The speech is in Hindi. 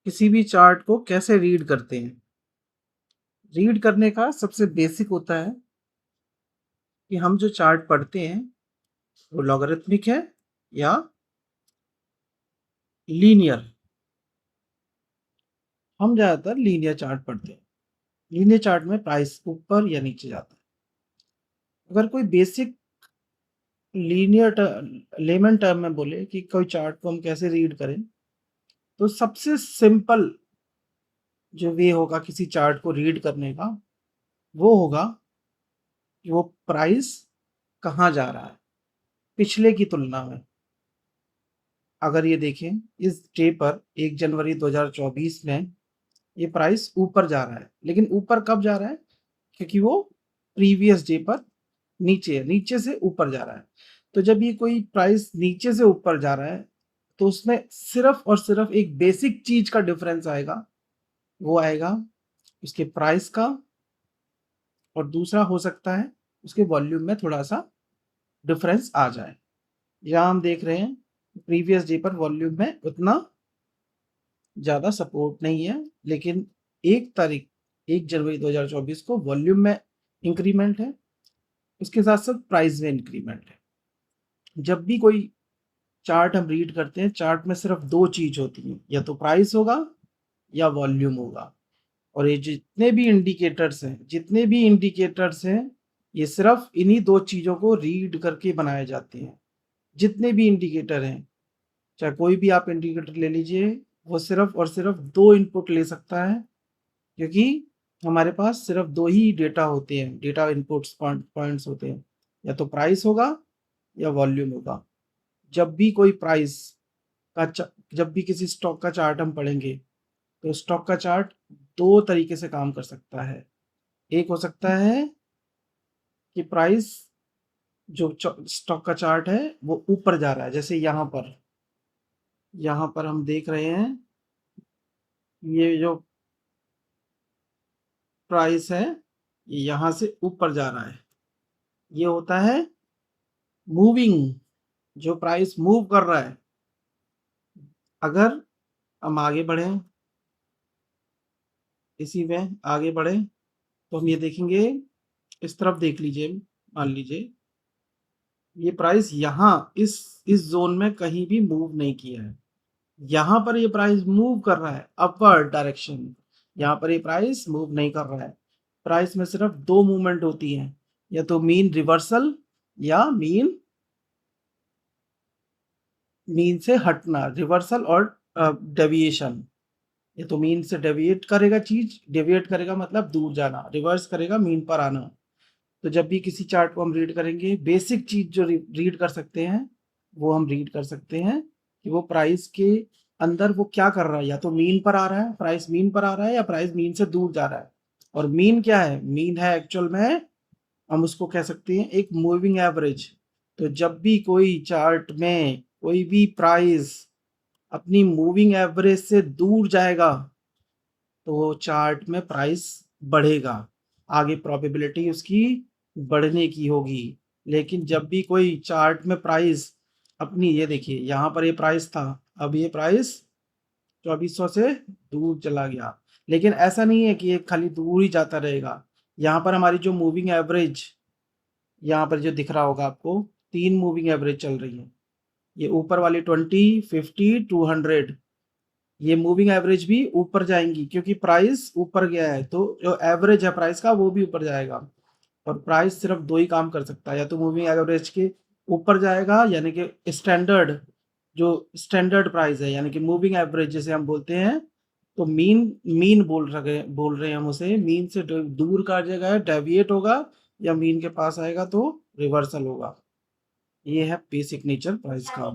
किसी भी चार्ट को कैसे रीड करते हैं। रीड करने का सबसे बेसिक होता है कि हम जो चार्ट पढ़ते हैं वो लॉगरिथमिक है या लीनियर। हम ज़्यादातर लीनियर चार्ट पढ़ते हैं। लीनियर चार्ट में प्राइस ऊपर या नीचे जाता है। अगर कोई बेसिक लीनियर लेमन टर्म में बोले कि कोई चार्ट को हम कैसे रीड करें, तो सबसे सिंपल जो वे होगा किसी चार्ट को रीड करने का वो होगा कि वो प्राइस कहाँ जा रहा है पिछले की तुलना में। अगर ये देखें इस डे पर 1 जनवरी 2024 में ये प्राइस ऊपर जा रहा है, लेकिन ऊपर कब जा रहा है? क्योंकि वो प्रीवियस डे पर नीचे है, नीचे से ऊपर जा रहा है। तो जब ये कोई प्राइस नीचे से ऊपर जा रहा है तो उसमें सिर्फ और सिर्फ एक बेसिक चीज का डिफरेंस आएगा, वो आएगा उसके प्राइस का, और दूसरा हो सकता है उसके वॉल्यूम में थोड़ा सा डिफरेंस आ जाए। यहाँ हम देख रहे हैं प्रीवियस डे पर वॉल्यूम में उतना ज़्यादा सपोर्ट नहीं है, लेकिन 1 जनवरी 2024 को वॉल्यूम में इंक्रीमेंट है, उसके साथ साथ प्राइस में इंक्रीमेंट है। जब भी कोई चार्ट हम रीड करते हैं, चार्ट में सिर्फ दो चीज होती हैं, या तो प्राइस होगा या वॉल्यूम होगा। और ये जितने भी इंडिकेटर्स हैं ये सिर्फ इन्हीं दो चीजों को रीड करके बनाए जाते हैं। जितने भी इंडिकेटर हैं, चाहे कोई भी आप इंडिकेटर ले लीजिए, वो सिर्फ और सिर्फ दो इनपुट ले सकता है, क्योंकि हमारे पास सिर्फ दो ही डेटा होते हैं, डेटा इनपुट्स पॉइंट्स होते हैं, या तो प्राइस होगा या वॉल्यूम होगा। जब भी कोई प्राइस जब भी किसी स्टॉक का चार्ट हम पढ़ेंगे तो स्टॉक का चार्ट दो तरीके से काम कर सकता है। एक हो सकता है कि प्राइस जो स्टॉक का चार्ट है वो ऊपर जा रहा है, जैसे यहाँ पर हम देख रहे हैं ये जो प्राइस है ये यहाँ से ऊपर जा रहा है, ये होता है मूविंग, जो प्राइस मूव कर रहा है। अगर हम आगे बढ़ें, इसी में आगे बढ़े तो हम ये देखेंगे, इस तरफ देख लीजिए, मान लीजिए ये प्राइस यहाँ इस जोन में कहीं भी मूव नहीं किया है। यहाँ पर ये प्राइस मूव कर रहा है अपवर्ड डायरेक्शन, यहाँ पर ये प्राइस मूव नहीं कर रहा है। प्राइस में सिर्फ दो मूवमेंट होती हैं, या तो मीन रिवर्सल या मीन से हटना, रिवर्सल और डेविएशन। ये तो मीन से डेविएट करेगा मतलब दूर जाना, रिवर्स करेगा मीन पर आना। तो जब भी किसी चार्ट को हम रीड करेंगे, बेसिक चीज जो रीड कर सकते हैं वो हम रीड कर सकते हैं कि वो प्राइस के अंदर वो क्या कर रहा है, या तो मीन पर आ रहा है, प्राइस मीन पर आ रहा है, या प्राइस मीन से दूर जा रहा है। और मीन क्या है? मीन है एक्चुअल में, हम उसको कह सकते हैं एक मूविंग एवरेज। तो जब भी कोई चार्ट में कोई भी प्राइस अपनी मूविंग एवरेज से दूर जाएगा तो चार्ट में प्राइस बढ़ेगा, आगे प्रोबेबिलिटी उसकी बढ़ने की होगी। लेकिन जब भी कोई चार्ट में प्राइस अपनी, ये देखिए यहाँ पर ये प्राइस था, अब ये प्राइस 2400 से दूर चला गया, लेकिन ऐसा नहीं है कि ये खाली दूर ही जाता रहेगा। यहाँ पर हमारी जो मूविंग एवरेज, यहाँ पर जो दिख रहा होगा आपको, तीन मूविंग एवरेज चल रही है। ये ऊपर वाली 20, 50, 200, ये मूविंग एवरेज भी ऊपर जाएंगी, क्योंकि प्राइस ऊपर गया है तो जो एवरेज है प्राइस का वो भी ऊपर जाएगा। और प्राइस सिर्फ दो ही काम कर सकता है, या तो मूविंग एवरेज के ऊपर जाएगा, यानी कि स्टैंडर्ड प्राइस है, यानी कि मूविंग एवरेज जिसे हम बोलते हैं, तो मीन मीन बोल रहे हैं हम उसे, मीन से दूर का जगह डेविएट होगा, या मीन के पास आएगा तो रिवर्सल होगा। ये है बेसिक नेचर प्राइस का।